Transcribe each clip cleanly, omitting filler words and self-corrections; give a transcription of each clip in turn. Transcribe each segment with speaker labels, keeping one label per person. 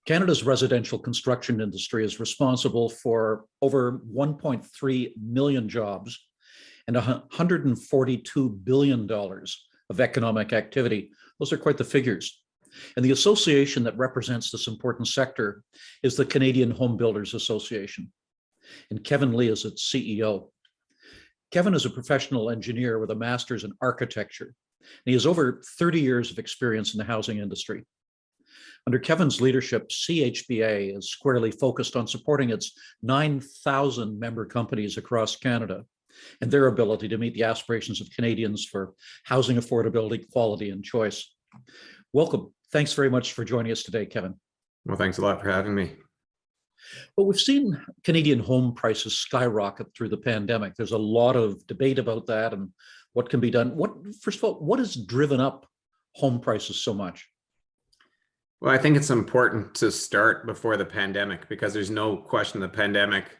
Speaker 1: Canada's residential construction industry is responsible for over 1.3 million jobs and $142 billion of economic activity. Those are quite the figures. And the association that represents this important sector is the Canadian Home Builders Association. And Kevin Lee is its CEO. Kevin is a professional engineer with a master's in architecture, and he has over 30 years of experience in the housing industry. Under Kevin's leadership, CHBA is squarely focused on supporting its 9,000 member companies across Canada and their ability to meet the aspirations of Canadians for housing affordability, quality, and choice. Welcome. Thanks very much for joining us today, Kevin.
Speaker 2: Well, thanks a lot for having me.
Speaker 1: Well, we've seen Canadian home prices skyrocket through the pandemic. There's a lot of debate about that and what can be done. First of all, what has driven up home prices so much?
Speaker 2: Well, I think it's important to start before the pandemic because there's no question the pandemic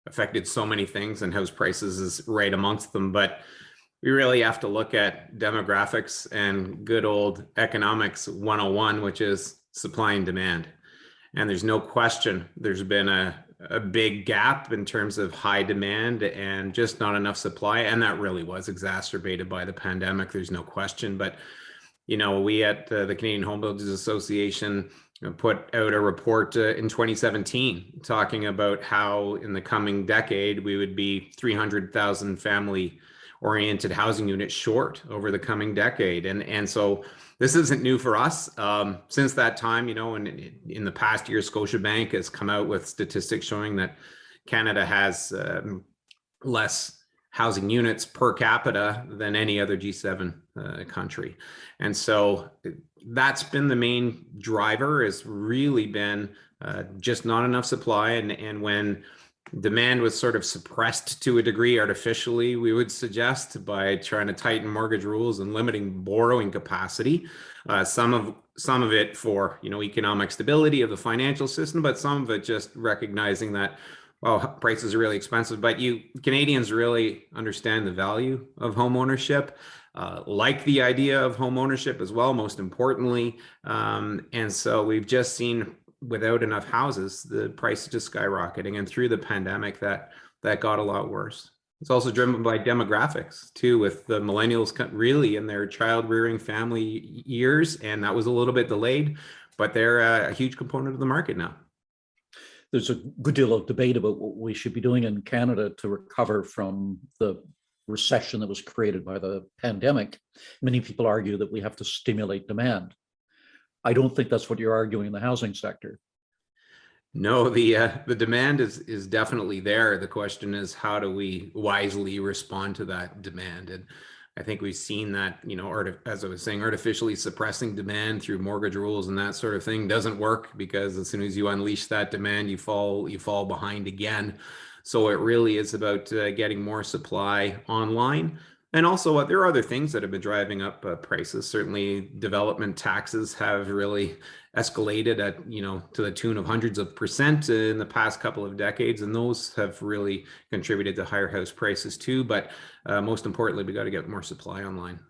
Speaker 2: affected so many things and house prices is right amongst them. But we really have to look at demographics and good old economics 101, which is supply and demand. And there's no question there's been a big gap in terms of high demand and just not enough supply. And that really was exacerbated by the pandemic. There's no question. But, you know, we at the Canadian Home Builders Association put out a report in 2017 talking about how in the coming decade, we would be 300,000 family oriented housing units short over the coming decade. And so this isn't new for us. Since that time, you know, in the past year, Scotiabank has come out with statistics showing that Canada has less housing units per capita than any other G7 country. And so that's been the main driver, has really been just not enough supply. And when demand was sort of suppressed to a degree artificially, we would suggest, by trying to tighten mortgage rules and limiting borrowing capacity, some of it for, you know, economic stability of the financial system, but some of it just recognizing that, well, prices are really expensive, but Canadians really understand the value of home ownership, like the idea of home ownership as well, most importantly. And so we've just seen, without enough houses, the price is just skyrocketing. And through the pandemic, that got a lot worse. It's also driven by demographics too, with the millennials really in their child rearing family years. And that was a little bit delayed, but they're a huge component of the market now.
Speaker 1: There's a good deal of debate about what we should be doing in Canada to recover from the recession that was created by the pandemic. Many people argue that we have to stimulate demand. I don't think that's what you're arguing in the housing sector.
Speaker 2: No, the demand is definitely there. The question is, how do we wisely respond to that demand? And I think we've seen that, you know, as I was saying, artificially suppressing demand through mortgage rules and that sort of thing doesn't work, because as soon as you unleash that demand, you fall behind again. So it really is about getting more supply online. And also, there are other things that have been driving up prices. Certainly, development taxes have really escalated at, you know, to the tune of hundreds of percent in the past couple of decades, and those have really contributed to higher house prices too. But most importantly, we got to get more supply online.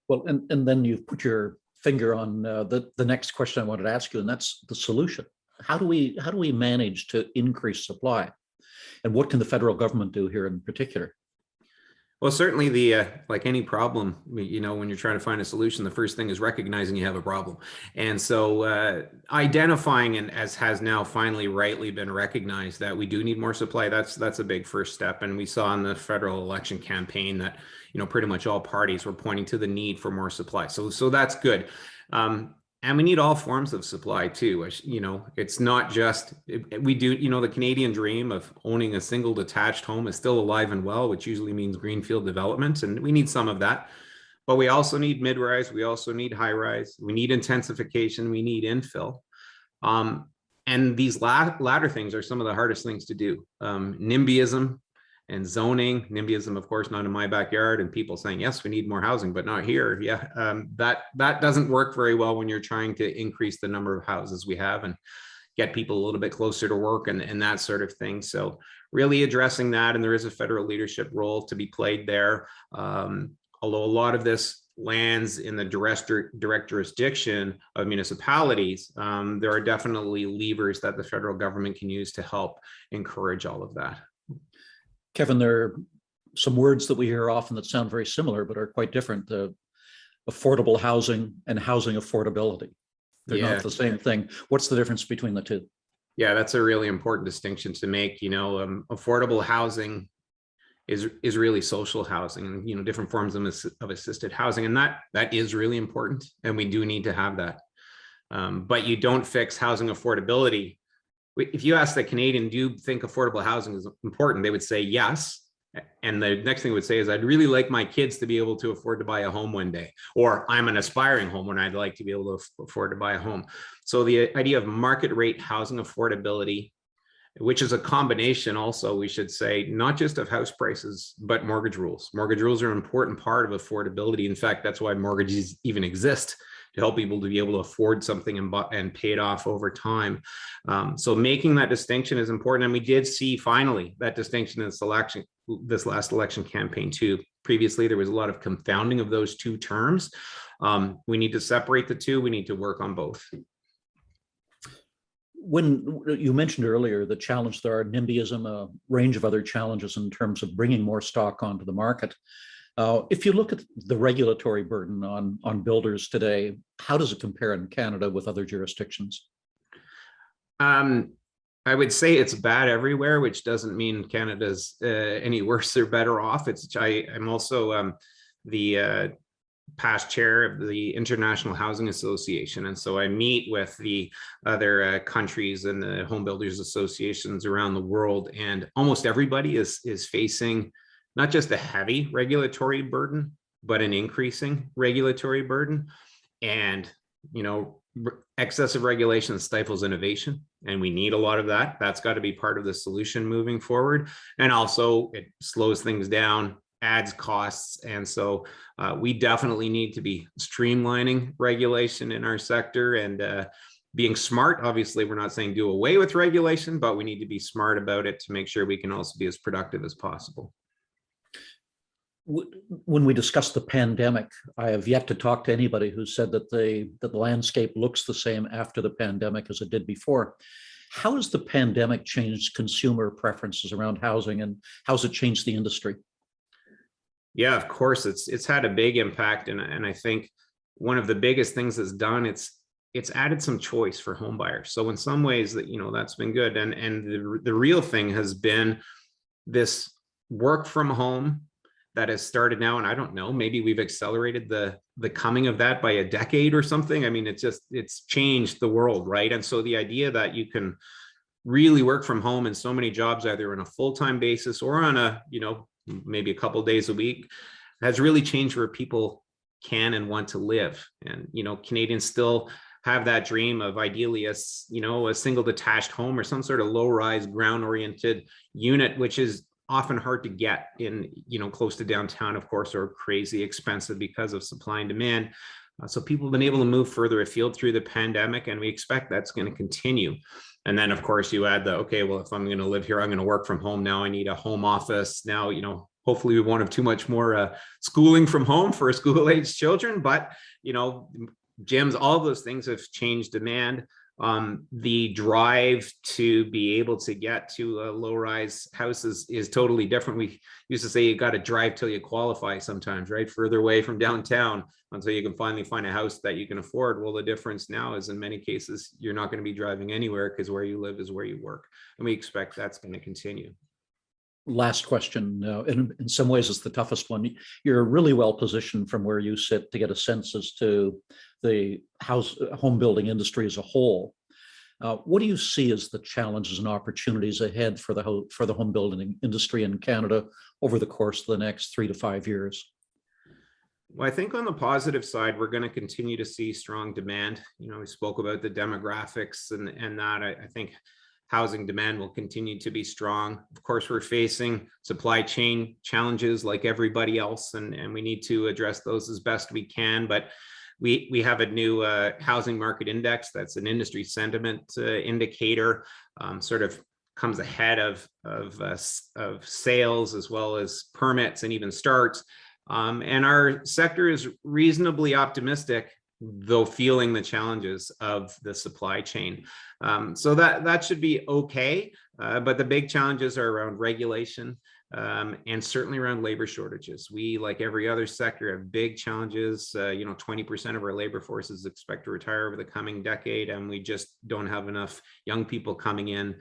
Speaker 1: Well, and then you've put your finger on the next question I wanted to ask you, and that's the solution. How do we manage to increase supply, and what can the federal government do here in particular?
Speaker 2: Well, certainly like any problem, you know, when you're trying to find a solution, the first thing is recognizing you have a problem. And so identifying, and as has now finally rightly been recognized, that we do need more supply, that's a big first step. And we saw in the federal election campaign that, you know, pretty much all parties were pointing to the need for more supply. So that's good. And we need all forms of supply too. You know, it's not just, we do, you know, the Canadian dream of owning a single detached home is still alive and well, which usually means greenfield development. And we need some of that, but we also need mid-rise. We also need high-rise. We need intensification. We need infill. And these latter things are some of the hardest things to do. NIMBYism and zoning. NIMBYism, of course, not in my backyard, and people saying, yes, we need more housing, but not here. Yeah, that doesn't work very well when you're trying to increase the number of houses we have and get people a little bit closer to work and that sort of thing. So really addressing that, and there is a federal leadership role to be played there. Although a lot of this lands in the direct jurisdiction of municipalities, there are definitely levers that the federal government can use to help encourage all of that.
Speaker 1: Kevin, there are some words that we hear often that sound very similar, but are quite different. Affordable housing and housing affordability. They're not the same thing. What's the difference between the two?
Speaker 2: Yeah, that's a really important distinction to make. Affordable housing is really social housing, and different forms of assisted housing, and that is really important, and we do need to have that. But you don't fix housing affordability. If you ask the Canadian, do you think affordable housing is important? They would say yes. And the next thing I would say is, I'd really like my kids to be able to afford to buy a home one day, or I'm an aspiring homeowner, I'd like to be able to afford to buy a home. So the idea of market rate housing affordability, which is a combination also, we should say, not just of house prices, but mortgage rules. Mortgage rules are an important part of affordability. In fact, that's why mortgages even exist, to help people to be able to afford something and pay it off over time. So making that distinction is important. And we did see finally that distinction in this last election campaign too. Previously, there was a lot of confounding of those two terms. We need to separate the two. We need to work on both.
Speaker 1: When you mentioned earlier the challenge, there are NIMBYism, a range of other challenges in terms of bringing more stock onto the market. If you look at the regulatory burden on builders today, how does it compare in Canada with other jurisdictions?
Speaker 2: I would say it's bad everywhere, which doesn't mean Canada's any worse or better off. I'm also the past chair of the International Housing Association, and so I meet with the other countries and the home builders associations around the world, and almost everybody is facing not just a heavy regulatory burden, but an increasing regulatory burden. And, excessive regulation stifles innovation, and we need a lot of that. That's got to be part of the solution moving forward. And also it slows things down, adds costs. And so we definitely need to be streamlining regulation in our sector and being smart. Obviously, we're not saying do away with regulation, but we need to be smart about it to make sure we can also be as productive as possible.
Speaker 1: When we discuss the pandemic, I have yet to talk to anybody who said that the landscape looks the same after the pandemic as it did before. How has the pandemic changed consumer preferences around housing, and how's it changed the industry?
Speaker 2: Yeah, of course, it's had a big impact, and I think one of the biggest things it's done, it's added some choice for home buyers. So in some ways that's been good, and the real thing has been this work from home that has started now. And I don't know, maybe we've accelerated the coming of that by a decade or something. I mean, it's changed the world, right? And so the idea that you can really work from home in so many jobs, either on a full-time basis or on a, maybe a couple of days a week, has really changed where people can and want to live. And, Canadians still have that dream of ideally a single detached home or some sort of low-rise ground-oriented unit, which is often hard to get in, close to downtown, of course, or crazy expensive because of supply and demand. So people have been able to move further afield through the pandemic, and we expect that's going to continue. And then, of course, you add okay, well, if I'm going to live here, I'm going to work from home now. I need a home office now. Hopefully we won't have too much more schooling from home for school-aged children, but gyms, all of those things have changed demand. The drive to be able to get to a low-rise house is totally different. We used to say you got to drive till you qualify sometimes, right? Further away from downtown until you can finally find a house that you can afford. Well, the difference now is in many cases, you're not going to be driving anywhere because where you live is where you work. And we expect that's going to continue.
Speaker 1: Last question. In some ways, it's the toughest one. You're really well positioned from where you sit to get a sense as to the home building industry as a whole. What do you see as the challenges and opportunities ahead for the home building industry in Canada over the course of the next 3 to 5 years?
Speaker 2: Well, I think on the positive side, we're going to continue to see strong demand. We spoke about the demographics and that. I think housing demand will continue to be strong. Of course, we're facing supply chain challenges like everybody else, and we need to address those as best we can. But we have a new housing market index that's an industry sentiment indicator, sort of comes ahead of sales as well as permits and even starts. And our sector is reasonably optimistic, though feeling the challenges of the supply chain. So that should be okay. But the big challenges are around regulation, and certainly around labor shortages. We, like every other sector, have big challenges. 20% of our labor force is expected to retire over the coming decade, and we just don't have enough young people coming in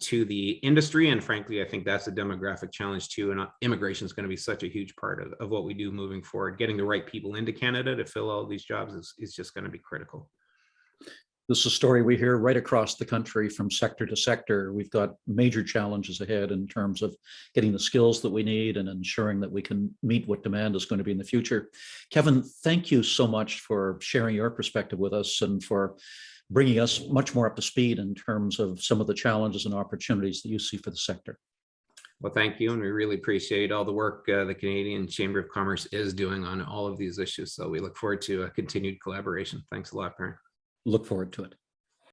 Speaker 2: to the industry. And frankly, I think that's a demographic challenge too. And immigration is going to be such a huge part of what we do moving forward. Getting the right people into Canada to fill all these jobs is just going to be critical.
Speaker 1: This is a story we hear right across the country from sector to sector. We've got major challenges ahead in terms of getting the skills that we need and ensuring that we can meet what demand is going to be in the future. Kevin, thank you so much for sharing your perspective with us and for bringing us much more up to speed in terms of some of the challenges and opportunities that you see for the sector.
Speaker 2: Well, thank you. And we really appreciate all the work the Canadian Chamber of Commerce is doing on all of these issues. So we look forward to a continued collaboration. Thanks a lot, Perrin.
Speaker 1: Look forward to it.